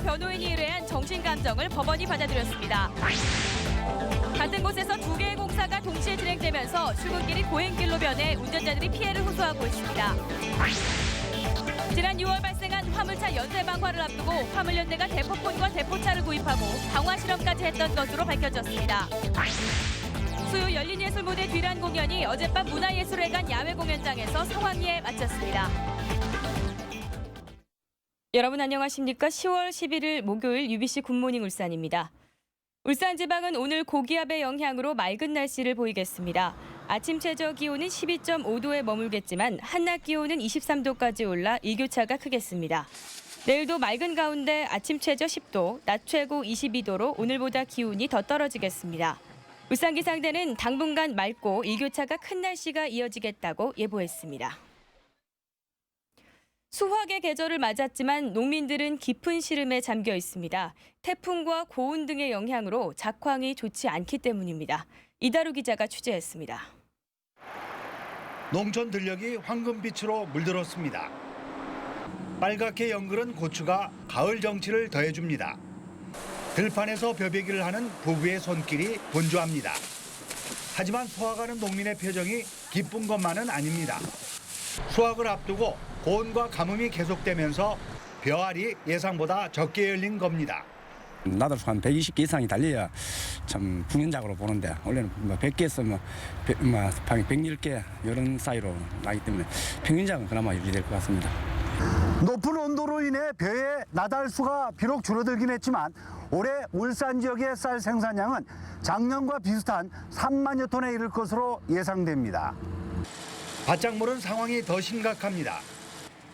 변호인이 의뢰한 정신감정을 법원이 받아들였습니다. 같은 곳에서 두 개의 공사가 동시에 진행되면서 출근길이 고행길로 변해 운전자들이 피해를 호소하고 있습니다. 지난 6월 발생한 화물차 연쇄 방화를 앞두고 화물연대가 대포폰과 대포차를 구입하고 방화 실험까지 했던 것으로 밝혀졌습니다. 수요 열린예술무대 뒤란 공연이 어젯밤 문화예술회관 야외 공연장에서 성황리에 마쳤습니다. 여러분 안녕하십니까? 10월 11일 목요일 UBC 굿모닝 울산입니다. 울산지방은 오늘 고기압의 영향으로 맑은 날씨를 보이겠습니다. 아침 최저 기온은 12.5도에 머물겠지만 한낮 기온은 23도까지 올라 일교차가 크겠습니다. 내일도 맑은 가운데 아침 최저 10도, 낮 최고 22도로 오늘보다 기온이 더 떨어지겠습니다. 울산기상대는 당분간 맑고 일교차가 큰 날씨가 이어지겠다고 예보했습니다. 수확의 계절을 맞았지만 농민들은 깊은 시름에 잠겨 있습니다. 태풍과 고온 등의 영향으로 작황이 좋지 않기 때문입니다. 이다루 기자가 취재했습니다. 농촌 들녘이 황금빛으로 물들었습니다. 빨갛게 연그른 고추가 가을 정취를 더해줍니다. 들판에서 벼베기를 하는 부부의 손길이 분주합니다. 하지만 수확하는 농민의 표정이 기쁜 것만은 아닙니다. 수확을 앞두고 고온과 가뭄이 계속되면서 벼알이 예상보다 적게 열린 겁니다. 나도 한 120개 이상이 달려야 참 풍년작으로 보는데 원래는 100개에서 110개 이런 사이로 나기 때문에 평균작은 그나마 유지될 것 같습니다. 높은 온도로 인해 벼의 나달수가 비록 줄어들긴 했지만 올해 울산 지역의 쌀 생산량은 작년과 비슷한 3만여 톤에 이를 것으로 예상됩니다. 바짝 무른 상황이 더 심각합니다.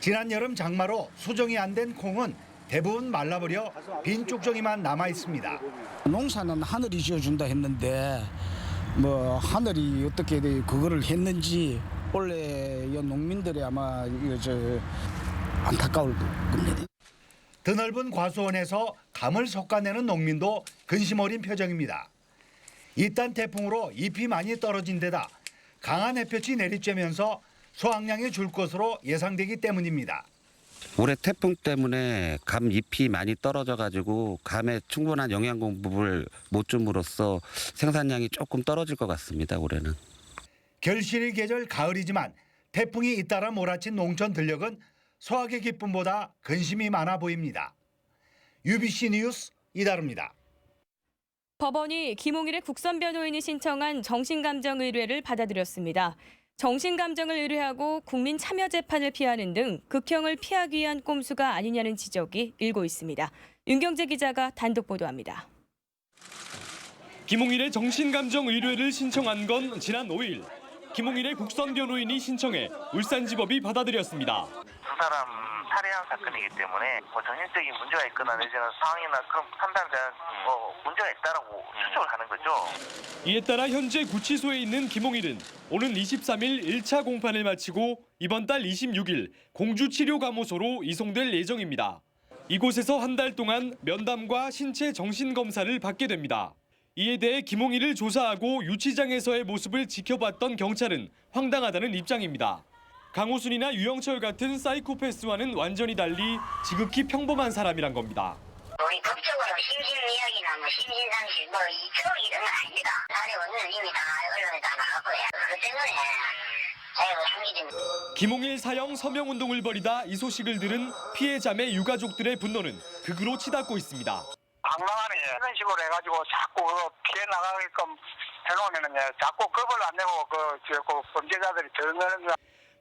지난 여름 장마로 수정이 안 된 콩은 대부분 말라버려 빈 쭉정이만 남아 있습니다. 농사는 하늘이 지어준다 했는데 뭐 하늘이 어떻게 그거를 했는지 원래 농민들이 아마 안타까울 겁니다. 드넓은 과수원에서 감을 솎아내는 농민도 근심 어린 표정입니다. 이딴 태풍으로 잎이 많이 떨어진 데다 강한 햇볕이 내리쬐면서 수확량이 줄 것으로 예상되기 때문입니다. 올해 태풍 때문에 감 잎이 많이 떨어져가지고 감에 충분한 영양 공급을 못 줌으로써 생산량이 조금 떨어질 것 같습니다. 올해는. 결실의 계절 가을이지만 태풍이 잇따라 몰아친 농촌 들녘은 수확의 기쁨보다 근심이 많아 보입니다. UBC 뉴스 이다루입니다. 법원이 김홍일의 국선 변호인이 신청한 정신감정 의뢰를 받아들였습니다. 정신감정을 의뢰하고 국민 참여 재판을 피하는 등 극형을 피하기 위한 꼼수가 아니냐는 지적이 일고 있습니다. 윤경재 기자가 단독 보도합니다. 김홍일의 정신감정 의뢰를 신청한 건 지난 5일. 김홍일의 국선 변호인이 신청해 울산지법이 받아들였습니다. 두 사람 살해한 사건이기 때문에 정신적인 문제가 있거나 내지는 상황이나 그런 판단에 문제가 있다라고 추측을 하는 거죠. 이에 따라 현재 구치소에 있는 김홍일은 오는 23일 1차 공판을 마치고 이번 달 26일 공주치료감호소로 이송될 예정입니다. 이곳에서 한 달 동안 면담과 신체 정신검사를 받게 됩니다. 이에 대해 김홍일을 조사하고 유치장에서의 모습을 지켜봤던 경찰은 황당하다는 입장입니다. 강호순이나 유영철 같은 사이코패스와는 완전히 달리 지극히 평범한 사람이란 겁니다. 우리 법적으로 심신미약이나 심신상실 이쪽으로 이런 건 아닙니다. 살해 원인은 이미 다 언론에 다 나갔고요. 그것 때문에 자기가 상기됩니다. 김홍일 사형 서명운동을 벌이다 이 소식을 들은 피해자매 유가족들의 분노는 극으로 치닫고 있습니다. 황당하네. 이런 식으로 해가지고 자꾸 피해 나가게끔 해놓으면 자꾸 겁을 안 내고 범죄자들이 더 늘어나는.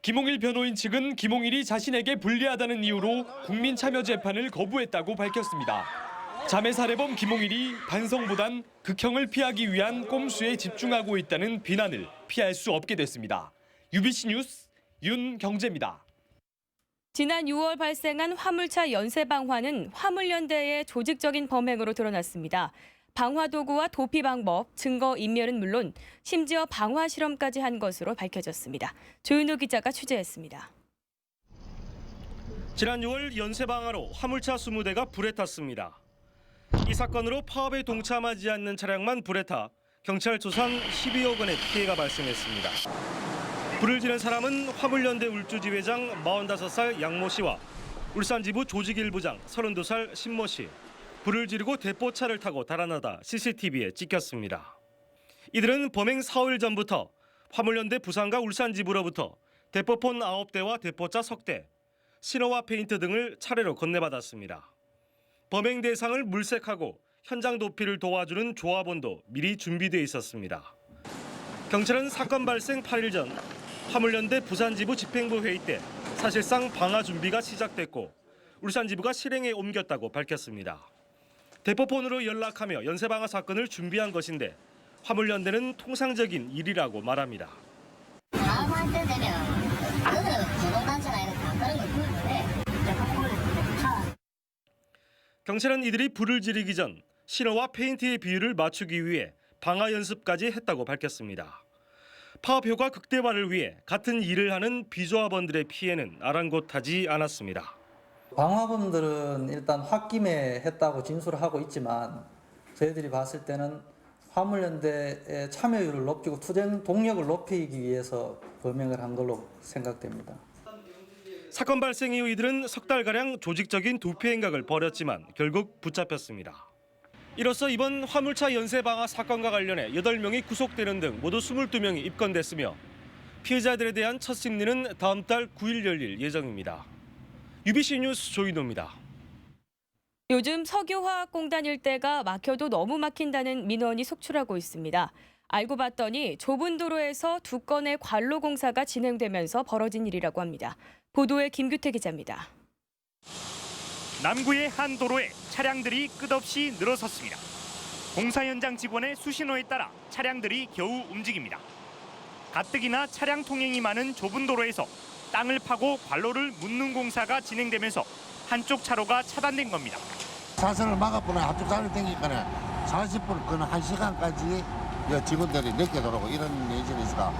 김홍일 변호인 측은 김홍일이 자신에게 불리하다는 이유로 국민 참여 재판을 거부했다고 밝혔습니다. 자매 살해범 김홍일이 반성보단 극형을 피하기 위한 꼼수에 집중하고 있다는 비난을 피할 수 없게 됐습니다. UBC 뉴스 윤경재입니다. 지난 6월 발생한 화물차 연쇄 방화는 화물연대의 조직적인 범행으로 드러났습니다. 방화 도구와 도피 방법, 증거 인멸은 물론 심지어 방화 실험까지 한 것으로 밝혀졌습니다. 조윤호 기자가 취재했습니다. 지난 6월 연쇄 방화로 화물차 20대가 불에 탔습니다. 이 사건으로 파업에 동참하지 않는 차량만 불에 타 경찰 조상 12억 원의 피해가 발생했습니다. 불을 지른 사람은 화물연대 울주지회장 45살 양모 씨와 울산지부 조직일부장 32살 신모 씨. 불을 지르고 대포차를 타고 달아나다 CCTV에 찍혔습니다. 이들은 범행 사흘 전부터 화물연대 부산과 울산지부로부터 대포폰 9대와 대포차 1대, 신호와 페인트 등을 차례로 건네받았습니다. 범행 대상을 물색하고 현장 도피를 도와주는 조합원도 미리 준비돼 있었습니다. 경찰은 사건 발생 8일 전 화물연대 부산지부 집행부 회의 때 사실상 방화 준비가 시작됐고 울산지부가 실행에 옮겼다고 밝혔습니다. 대포폰으로 연락하며 연쇄방화 사건을 준비한 것인데 화물연대는 통상적인 일이라고 말합니다. 다음할 때 되면 그거는 구동단체나 이런 다 그런 거 보는데 경찰은 이들이 불을 지르기 전 신호와 페인트의 비율을 맞추기 위해 방화 연습까지 했다고 밝혔습니다. 파업 효과 극대화를 위해 같은 일을 하는 비조합원들의 피해는 아랑곳하지 않았습니다. 방화범들은 일단 홧김에 했다고 진술을 하고 있지만 저희들이 봤을 때는 화물연대의 참여율을 높이고 투쟁 동력을 높이기 위해서 범행을 한 걸로 생각됩니다. 사건 발생 이후 이들은 석 달가량 조직적인 도피 행각을 벌였지만 결국 붙잡혔습니다. 이로써 이번 화물차 연쇄방화 사건과 관련해 8명이 구속되는 등 모두 22명이 입건됐으며 피해자들에 대한 첫 심리는 다음 달 9일 열릴 예정입니다. UBC 뉴스 조인호입니다. 요즘 석유화학공단 일대가 막혀도 너무 막힌다는 민원이 속출하고 있습니다. 알고 봤더니 좁은 도로에서 2건의 관로 공사가 진행되면서 벌어진 일이라고 합니다. 보도에 김규태 기자입니다. 남구의 한 도로에 차량들이 끝없이 늘어섰습니다. 공사 현장 직원의 수신호에 따라 차량들이 겨우 움직입니다. 가뜩이나 차량 통행이 많은 좁은 도로에서 땅을 파고 관로를 묻는 공사가 진행되면서 한쪽 차로가 차단된 겁니다. 사선을 막아보면 한쪽 차를 땡기니까 40분, 그는 1시간까지 직원들이 늦게 들어오고 이런 예전이 있어.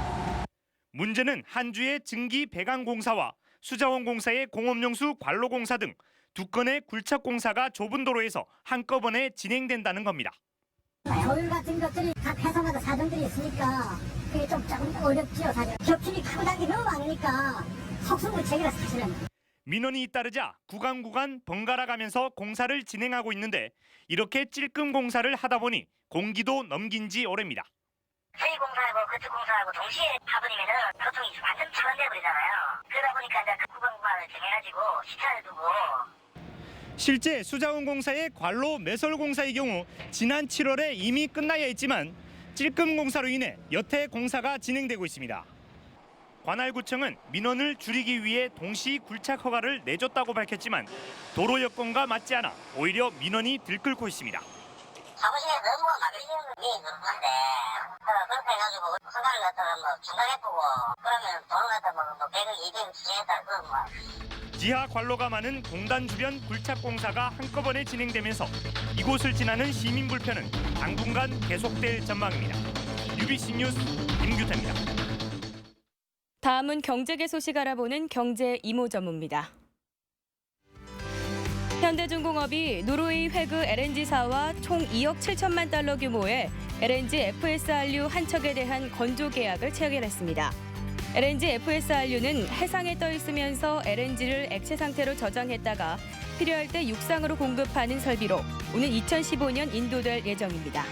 문제는 한 주의 증기 배관 공사와 수자원 공사의 공업용수 관로 공사 등 2건의 굴착 공사가 좁은 도로에서 한꺼번에 진행된다는 겁니다. 조율 같은 것들이 각 회사마다 사정들이 있으니까 그게 좀 조금 어렵지요, 사실. 겹침이 크고 나게 너무 많으니까 속수무책이라 사실은. 민원이 잇따르자 구간 번갈아 가면서 공사를 진행하고 있는데 이렇게 찔끔 공사를 하다 보니 공기도 넘긴 지 오래입니다. 저희 공사하고 그쪽 공사하고 동시에 파버리면은 교통이 완전 차단돼 버리잖아요. 그러다 보니까 이제 그 구간을 정해가지고 시차를 두고. 실제 수자원 공사의 관로 매설 공사의 경우 지난 7월에 이미 끝나야 했지만 찔끔 공사로 인해 여태 공사가 진행되고 있습니다. 관할구청은 민원을 줄이기 위해 동시 굴착 허가를 내줬다고 밝혔지만 도로 여건과 맞지 않아 오히려 민원이 들끓고 있습니다. 사무실에 너무 막히는 게 한데 그렇게 해가지고 허가를 갖다가 중단해보고 그러면 돈을 갖다 100억, 200억 지정했다 그건 지하 관로가 많은 공단 주변 굴착 공사가 한꺼번에 진행되면서 이곳을 지나는 시민 불편은 당분간 계속될 전망입니다. UBC 뉴스 김규태입니다. 다음은 경제계 소식 알아보는 경제 이모저모입니다. 현대중공업이 노르웨이 회그 LNG사와 총 2억 7천만 달러 규모의 LNG FSRU 한 척에 대한 건조 계약을 체결했습니다. LNG FSRU는 해상에 떠 있으면서 LNG를 액체 상태로 저장했다가 필요할 때 육상으로 공급하는 설비로 오는 2015년 인도될 예정입니다.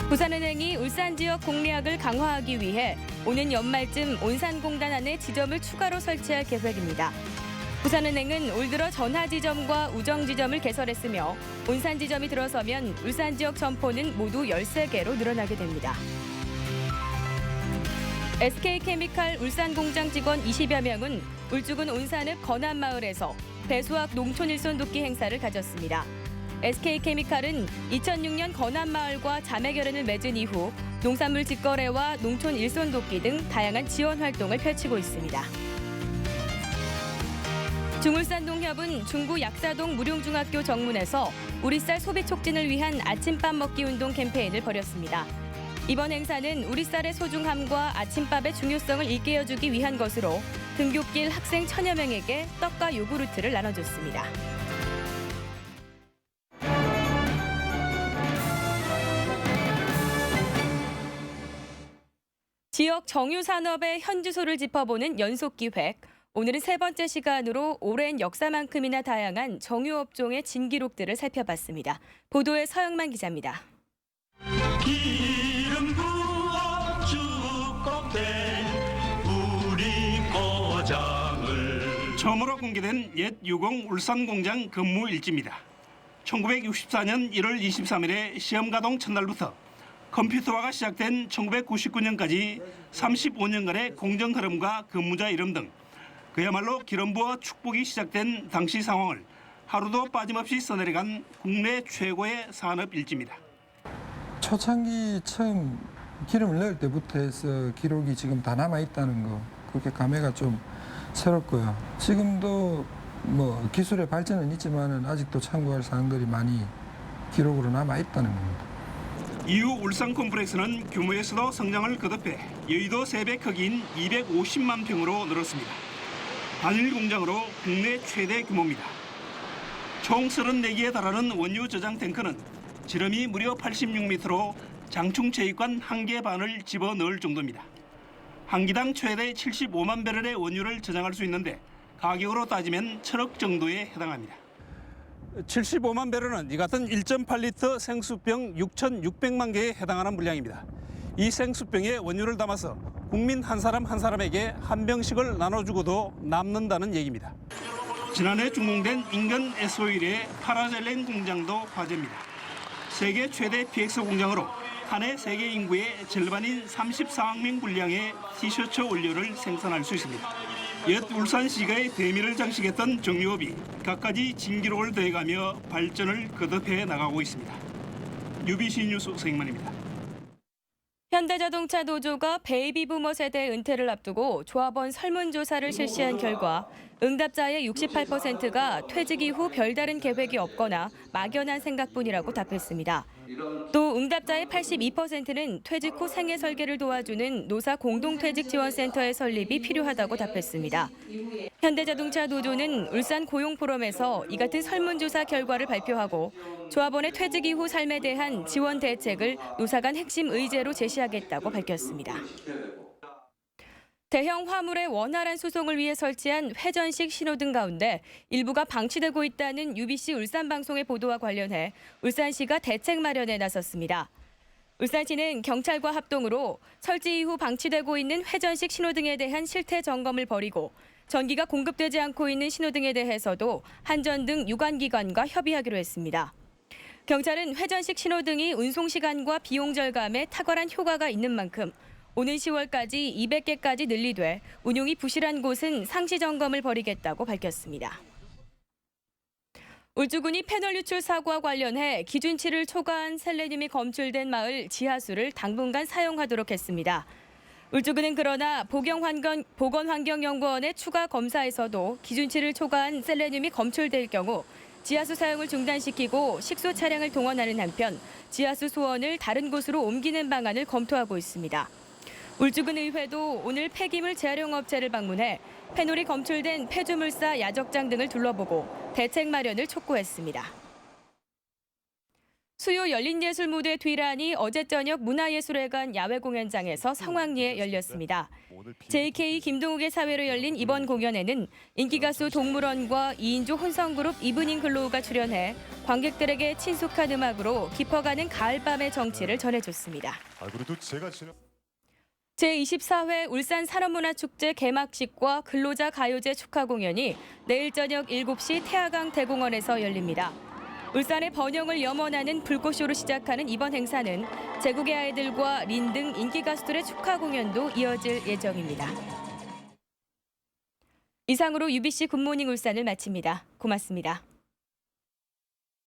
부산은행이 울산 지역 공략을 강화하기 위해 오는 연말쯤 온산공단 안에 지점을 추가로 설치할 계획입니다. 부산은행은 올 들어 전하지점과 우정지점을 개설했으며 온산지점이 들어서면 울산 지역 점포는 모두 13개로 늘어나게 됩니다. SK케미칼 울산 공장 직원 20여 명은 울주군 온산읍 건안마을에서 배수학 농촌 일손 돕기 행사를 가졌습니다. SK케미칼은 2006년 건안마을과 자매 결연을 맺은 이후 농산물 직거래와 농촌 일손 돕기 등 다양한 지원 활동을 펼치고 있습니다. 중울산동협은 중구 약사동 무룡중학교 정문에서 우리쌀 소비 촉진을 위한 아침밥 먹기 운동 캠페인을 벌였습니다. 이번 행사는 우리쌀의 소중함과 아침밥의 중요성을 일깨워주기 위한 것으로 등굣길 학생 1000여 명에게 떡과 요구르트를 나눠줬습니다. 지역 정유산업의 현주소를 짚어보는 연속기획. 오늘은 세 번째 시간으로 오랜 역사만큼이나 다양한 정유업종의 진기록들을 살펴봤습니다. 보도에 서영만 기자입니다. 기름 부어 주껍대 우리 고장을. 처음으로 공개된 옛 유공 울산공장 근무 일지입니다. 1964년 1월 23일에 시험 가동 첫날부터 컴퓨터화가 시작된 1999년까지 35년간의 공정 흐름과 근무자 이름 등 그야말로 기름 부어 축복이 시작된 당시 상황을 하루도 빠짐없이 써내려간 국내 최고의 산업 일지입니다. 초창기 처음 기름을 넣을 때부터 해서 기록이 지금 다 남아있다는 거, 그렇게 감회가 좀 새롭고요. 지금도 뭐 기술의 발전은 있지만은 아직도 참고할 사항들이 많이 기록으로 남아있다는 겁니다. 이후 울산 콤플렉스는 규모에서도 성장을 거듭해 여의도 3배 크기인 250만 평으로 늘었습니다. 단일 공장으로 국내 최대 규모입니다. 총 34개에 달하는 원유 저장 탱크는 지름이 무려 86m로 장충 체육관 1개 반을 집어넣을 정도입니다. 한 기당 최대 75만 배럴의 원유를 저장할 수 있는데 가격으로 따지면 1,000억 정도에 해당합니다. 75만 배럴은 이 같은 1.8리터 생수병 6,600만 개에 해당하는 물량입니다. 이 생수병에 원유를 담아서 국민 한 사람 한 사람에게 한 병씩을 나눠주고도 남는다는 얘기입니다. 지난해 준공된 인근 S-오일의 파라젤렌 공장도 화제입니다. 세계 최대 PX 공장으로 한 해 세계 인구의 절반인 34억 명 분량의 티셔츠 원료를 생산할 수 있습니다. 옛 울산시가의 대미를 장식했던 정유업이 갖가지 진기록을 더해가며 발전을 거듭해 나가고 있습니다. UBC 뉴스 서익만입니다. 현대자동차 노조가 베이비부머 세대 은퇴를 앞두고 조합원 설문조사를 실시한 결과 응답자의 68%가 퇴직 이후 별다른 계획이 없거나 막연한 생각뿐이라고 답했습니다. 또 응답자의 82%는 퇴직 후 생애 설계를 도와주는 노사 공동퇴직지원센터의 설립이 필요하다고 답했습니다. 현대자동차 노조는 울산 고용포럼에서 이 같은 설문조사 결과를 발표하고 조합원의 퇴직 이후 삶에 대한 지원 대책을 노사 간 핵심 의제로 제시하겠다고 밝혔습니다. 대형 화물의 원활한 수송을 위해 설치한 회전식 신호등 가운데 일부가 방치되고 있다는 UBC 울산방송의 보도와 관련해 울산시가 대책 마련에 나섰습니다. 울산시는 경찰과 합동으로 설치 이후 방치되고 있는 회전식 신호등에 대한 실태 점검을 벌이고 전기가 공급되지 않고 있는 신호등에 대해서도 한전 등 유관기관과 협의하기로 했습니다. 경찰은 회전식 신호등이 운송시간과 비용 절감에 탁월한 효과가 있는 만큼 오는 10월까지 200개까지 늘리되 운용이 부실한 곳은 상시 점검을 벌이겠다고 밝혔습니다. 울주군이 페놀 유출 사고와 관련해 기준치를 초과한 셀레늄이 검출된 마을 지하수를 당분간 사용하도록 했습니다. 울주군은 그러나 보건환경연구원의 추가 검사에서도 기준치를 초과한 셀레늄이 검출될 경우 지하수 사용을 중단시키고 식수 차량을 동원하는 한편 지하수 수원을 다른 곳으로 옮기는 방안을 검토하고 있습니다. 울주군 의회도 오늘 폐기물 재활용 업체를 방문해 페놀이 검출된 폐주물사 야적장 등을 둘러보고 대책 마련을 촉구했습니다. 수요 열린예술 무대 뒤란이 어제 저녁 문화예술회관 야외 공연장에서 성황리에 열렸습니다. JK 김동욱의 사회로 열린 이번 공연에는 인기가수 동물원과 2인조 혼성그룹 이브닝 글로우가 출연해 관객들에게 친숙한 음악으로 깊어가는 가을밤의 정취를 전해줬습니다. 제24회 울산 산업문화축제 개막식과 근로자 가요제 축하 공연이 내일 저녁 7시 태화강 대공원에서 열립니다. 울산의 번영을 염원하는 불꽃쇼로 시작하는 이번 행사는 제국의 아이들과 린 등 인기 가수들의 축하 공연도 이어질 예정입니다. 이상으로 UBC 굿모닝 울산을 마칩니다. 고맙습니다.